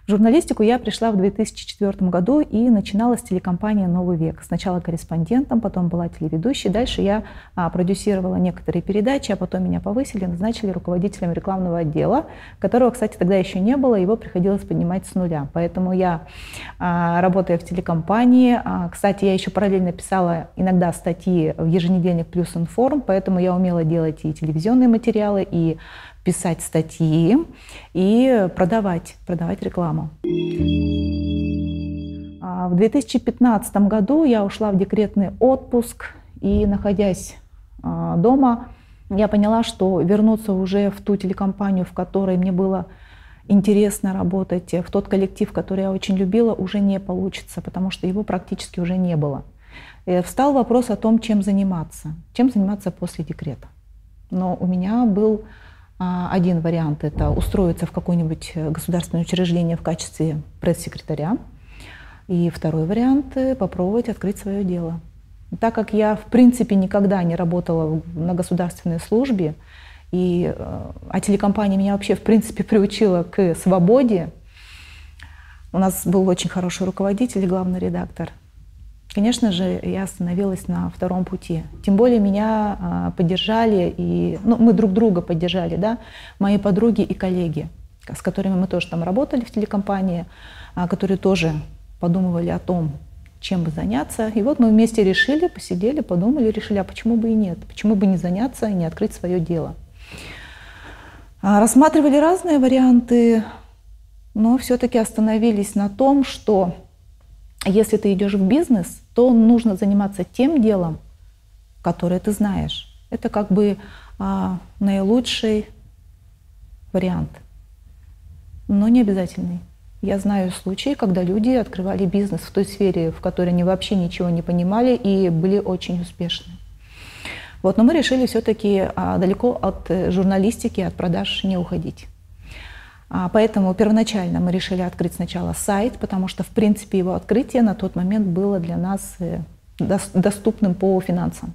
В журналистику я пришла в 2004 году и начинала с телекомпании «Новый век». Сначала корреспондентом, потом была телеведущей. Дальше я продюсировала некоторые передачи, а потом меня повысили, назначили руководителем рекламного отдела, которого, кстати, тогда еще не было, его приходилось поднимать с нуля. Поэтому я, работая в телекомпании, кстати, я еще параллельно писала иногда статьи в еженедельник «Плюс Информ», поэтому я умела делать и телевизионные материалы, и писать статьи и продавать рекламу. В 2015 году я ушла в декретный отпуск, и, находясь дома, я поняла, что вернуться уже в ту телекомпанию, в которой мне было интересно работать, в тот коллектив, который я очень любила, уже не получится, потому что его практически уже не было. И встал вопрос о том, чем заниматься после декрета. Но у меня был один вариант – это устроиться в какое-нибудь государственное учреждение в качестве пресс-секретаря. И второй вариант – попробовать открыть свое дело. Так как я, в принципе, никогда не работала на государственной службе, а телекомпания меня вообще, в принципе, приучила к свободе, у нас был очень хороший руководитель и главный редактор. Конечно же, я остановилась на втором пути. Тем более меня поддержали, мы друг друга поддержали, да, мои подруги и коллеги, с которыми мы тоже там работали в телекомпании, которые тоже подумывали о том, чем бы заняться. И вот мы вместе решили, посидели, подумали, решили, а почему бы и нет, почему бы не заняться и не открыть свое дело. Рассматривали разные варианты, но все-таки остановились на том, что если ты идешь в бизнес, то нужно заниматься тем делом, которое ты знаешь. Это как бы наилучший вариант, но не обязательный. Я знаю случаи, когда люди открывали бизнес в той сфере, в которой они вообще ничего не понимали и были очень успешны. Вот, но мы решили все-таки далеко от журналистики, от продаж не уходить. Поэтому первоначально мы решили открыть сначала сайт, потому что, в принципе, его открытие на тот момент было для нас доступным по финансам.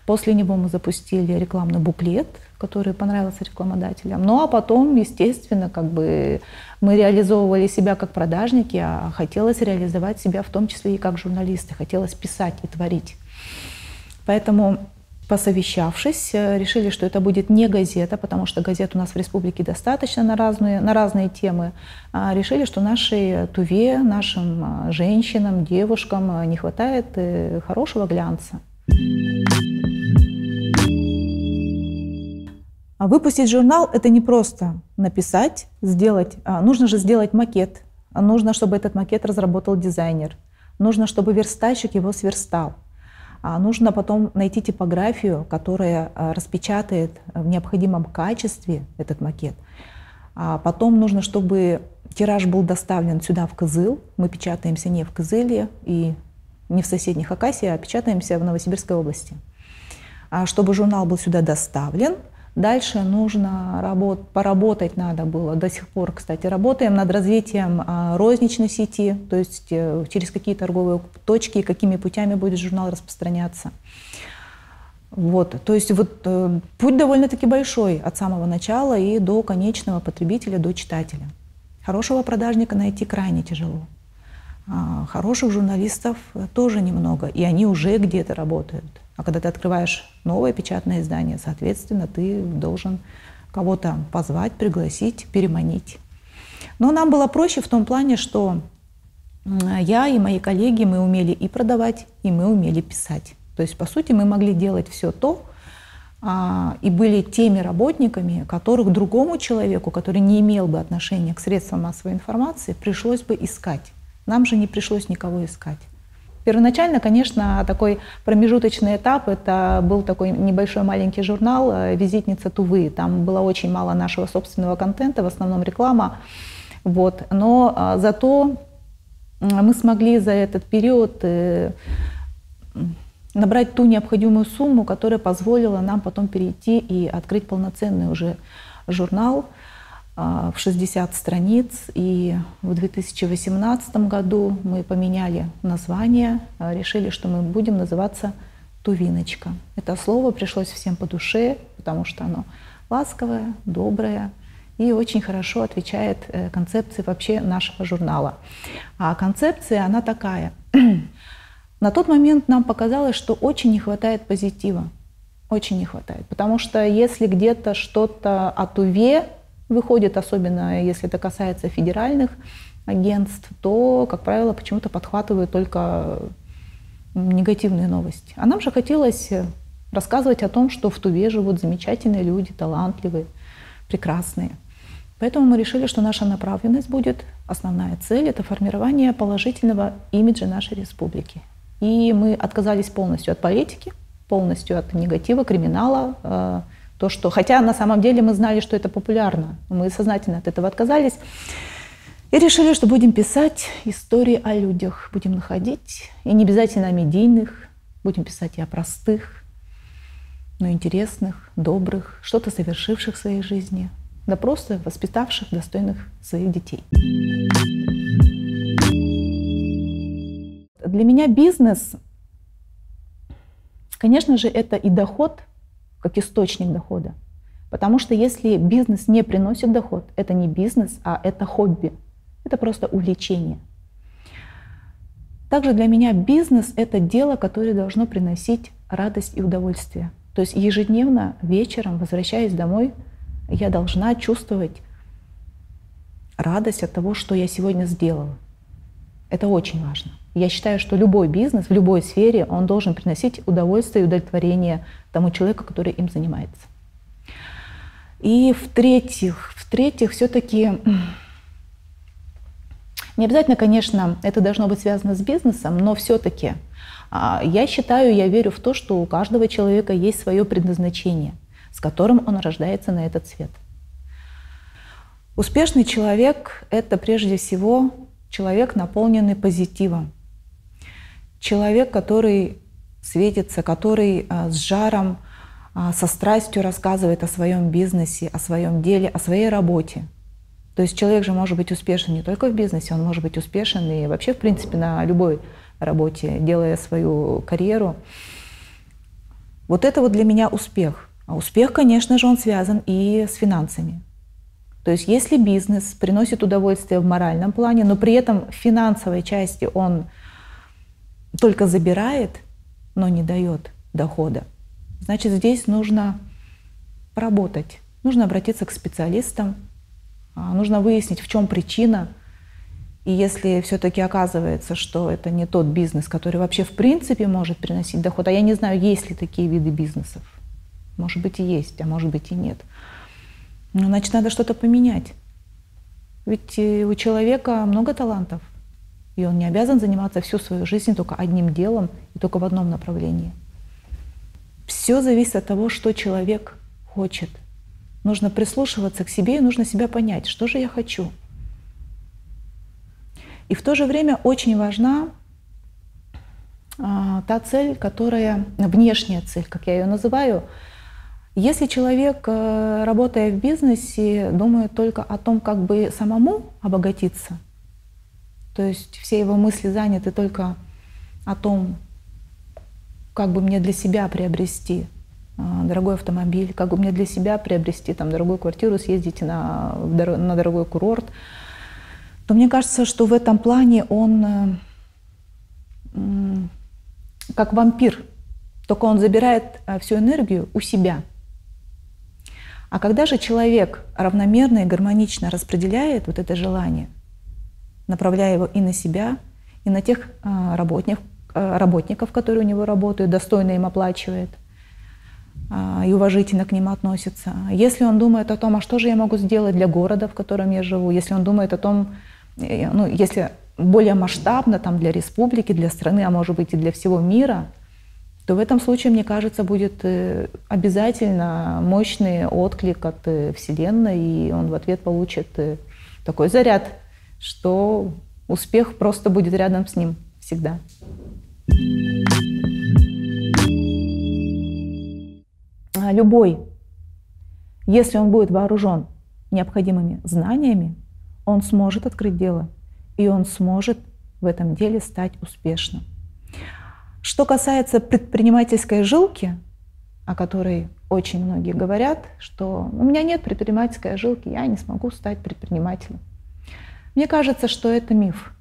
После него мы запустили рекламный буклет, который понравился рекламодателям. Ну а потом, естественно, мы реализовывали себя как продажники, а хотелось реализовать себя в том числе и как журналисты, хотелось писать и творить. Поэтому, посовещавшись, решили, что это будет не газета, потому что газет у нас в республике достаточно на разные темы. Решили, что нашей Туве, нашим женщинам, девушкам не хватает хорошего глянца. Выпустить журнал – это не просто написать, сделать. Нужно же сделать макет. Нужно, чтобы этот макет разработал дизайнер. Нужно, чтобы верстальщик его сверстал. Нужно потом найти типографию, которая распечатает в необходимом качестве этот макет. Потом нужно, чтобы тираж был доставлен сюда, в Кызыл. Мы печатаемся не в Кызыле и не в соседних Хакасии, а печатаемся в Новосибирской области. Чтобы журнал был сюда доставлен, дальше нужно поработать надо было. До сих пор, кстати, работаем над развитием розничной сети, то есть через какие торговые точки, какими путями будет журнал распространяться. Вот. То есть путь довольно-таки большой от самого начала и до конечного потребителя, до читателя. Хорошего продажника найти крайне тяжело. Хороших журналистов тоже немного, и они уже где-то работают. А когда ты открываешь новое печатное издание, соответственно, ты должен кого-то позвать, пригласить, переманить. Но нам было проще в том плане, что я и мои коллеги, мы умели и продавать, и мы умели писать. То есть, по сути, мы могли делать все то, и были теми работниками, которых другому человеку, который не имел бы отношения к средствам массовой информации, пришлось бы искать. Нам же не пришлось никого искать. Первоначально, конечно, такой промежуточный этап, это был такой небольшой маленький журнал «Визитница Тувы». Там было очень мало нашего собственного контента, в основном реклама. Вот. Но зато мы смогли за этот период набрать ту необходимую сумму, которая позволила нам потом перейти и открыть полноценный уже журнал. в 60 страниц. И в 2018 году мы поменяли название, решили, что мы будем называться «Тувиночка». Это слово пришлось всем по душе, потому что оно ласковое, доброе и очень хорошо отвечает концепции вообще нашего журнала. А концепция, она такая. На тот момент нам показалось, что очень не хватает позитива. Очень не хватает. Потому что если где-то что-то о Туве выходит, особенно если это касается федеральных агентств, то, как правило, почему-то подхватывают только негативные новости. А нам же хотелось рассказывать о том, что в Туве живут замечательные люди, талантливые, прекрасные. Поэтому мы решили, что наша направленность будет, основная цель — это формирование положительного имиджа нашей республики. И мы отказались полностью от политики, полностью от негатива, криминала. То, что, хотя на самом деле мы знали, что это популярно, мы сознательно от этого отказались. И решили, что будем писать истории о людях, будем находить, и не обязательно о медийных, будем писать и о простых, но интересных, добрых, что-то совершивших в своей жизни, да просто воспитавших достойных своих детей. Для меня бизнес, конечно же, это и доход, как источник дохода. Потому что если бизнес не приносит доход, это не бизнес, а это хобби. Это просто увлечение. Также для меня бизнес — это дело, которое должно приносить радость и удовольствие. То есть ежедневно вечером, возвращаясь домой, я должна чувствовать радость от того, что я сегодня сделала. Это очень важно. Я считаю, что любой бизнес в любой сфере, он должен приносить удовольствие и удовлетворение тому человеку, который им занимается. И в-третьих, все-таки не обязательно, конечно, это должно быть связано с бизнесом, но все-таки я считаю, я верю в то, что у каждого человека есть свое предназначение, с которым он рождается на этот свет. Успешный человек — это прежде всего человек, наполненный позитивом. Человек, который светится, который с жаром, со страстью рассказывает о своем бизнесе, о своем деле, о своей работе. То есть человек же может быть успешен не только в бизнесе, он может быть успешен и вообще, в принципе, на любой работе, делая свою карьеру. Вот это вот для меня успех. А успех, конечно же, он связан и с финансами. То есть если бизнес приносит удовольствие в моральном плане, но при этом в финансовой части он только забирает, но не дает дохода, значит, здесь нужно поработать, нужно обратиться к специалистам, нужно выяснить, в чем причина. И если все-таки оказывается, что это не тот бизнес, который вообще в принципе может приносить доход, а я не знаю, есть ли такие виды бизнесов, может быть и есть, а может быть и нет, ну, значит, надо что-то поменять. Ведь у человека много талантов, и он не обязан заниматься всю свою жизнь только одним делом и только в одном направлении. Все зависит от того, что человек хочет. Нужно прислушиваться к себе и нужно себя понять, что же я хочу. И в то же время очень важна та цель, которая, внешняя цель, как я ее называю. Если человек, работая в бизнесе, думает только о том, как бы самому обогатиться, то есть все его мысли заняты только о том, как бы мне для себя приобрести дорогой автомобиль, как бы мне для себя приобрести там дорогую квартиру, съездить на дорогой курорт, то мне кажется, что в этом плане он как вампир, только он забирает всю энергию у себя. А когда же человек равномерно и гармонично распределяет вот это желание, направляя его и на себя, и на тех работников, которые у него работают, достойно им оплачивает и уважительно к ним относится. Если он думает о том, а что же я могу сделать для города, в котором я живу, если он думает о том, ну, если более масштабно там, для республики, для страны, а может быть и для всего мира, то в этом случае, мне кажется, будет обязательно мощный отклик от Вселенной, и он в ответ получит такой заряд, что успех просто будет рядом с ним всегда. Любой, если он будет вооружен необходимыми знаниями, он сможет открыть дело, и он сможет в этом деле стать успешным. Что касается предпринимательской жилки, о которой очень многие говорят, что у меня нет предпринимательской жилки, я не смогу стать предпринимателем. Мне кажется, что это миф.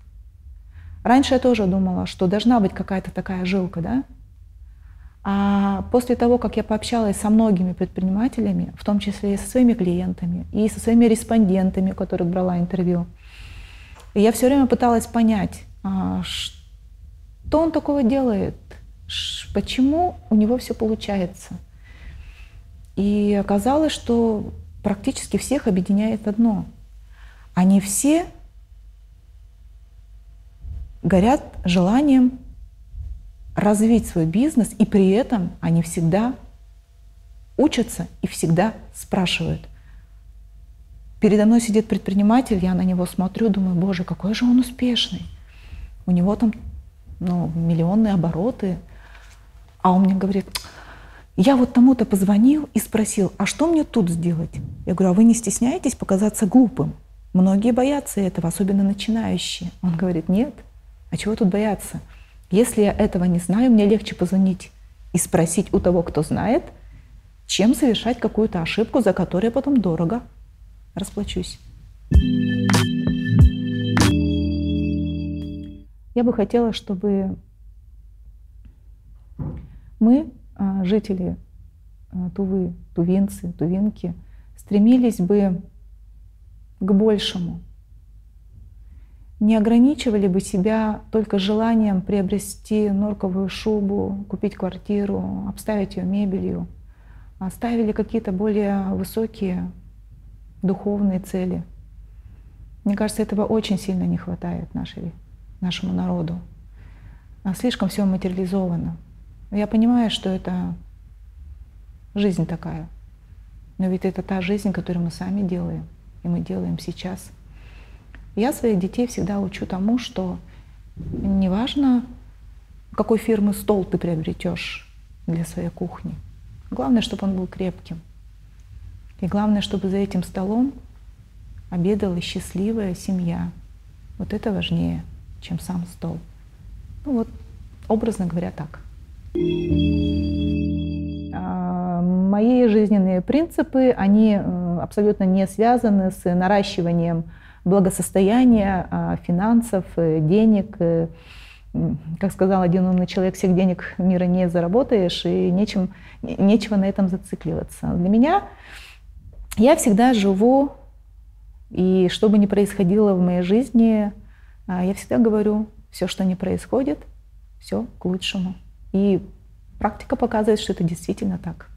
Раньше я тоже думала, что должна быть какая-то такая жилка, да? А после того, как я пообщалась со многими предпринимателями, в том числе и со своими клиентами, и со своими респондентами, у которых брала интервью, я все время пыталась понять, что он такого делает, почему у него все получается. И оказалось, что практически всех объединяет одно. Они все горят желанием развить свой бизнес, и при этом они всегда учатся и всегда спрашивают. Передо мной сидит предприниматель, я на него смотрю, думаю, боже, какой же он успешный. У него там миллионные обороты. А он мне говорит, я вот тому-то позвонил и спросил, а что мне тут сделать? Я говорю, а вы не стесняетесь показаться глупым? Многие боятся этого, особенно начинающие. Он говорит, нет, а чего тут бояться? Если я этого не знаю, мне легче позвонить и спросить у того, кто знает, чем совершать какую-то ошибку, за которую я потом дорого расплачусь. Я бы хотела, чтобы мы, жители Тувы, тувинцы, тувинки, стремились бы к большему. Не ограничивали бы себя только желанием приобрести норковую шубу, купить квартиру, обставить ее мебелью, а ставили какие-то более высокие духовные цели. Мне кажется, этого очень сильно не хватает нашему народу. Слишком все материализовано. Я понимаю, что это жизнь такая, но ведь это та жизнь, которую мы сами делаем, и мы делаем сейчас. Я своих детей всегда учу тому, что неважно, какой фирмы стол ты приобретешь для своей кухни. Главное, чтобы он был крепким. И главное, чтобы за этим столом обедала счастливая семья. Вот это важнее, чем сам стол. Образно говоря, так. Мои жизненные принципы, они абсолютно не связаны с наращиванием благосостояния, финансов, денег. Как сказал один умный человек, всех денег мира не заработаешь, и нечего на этом зацикливаться. Для меня я всегда живу, и что бы ни происходило в моей жизни, я всегда говорю, все, что не происходит, все к лучшему. И практика показывает, что это действительно так.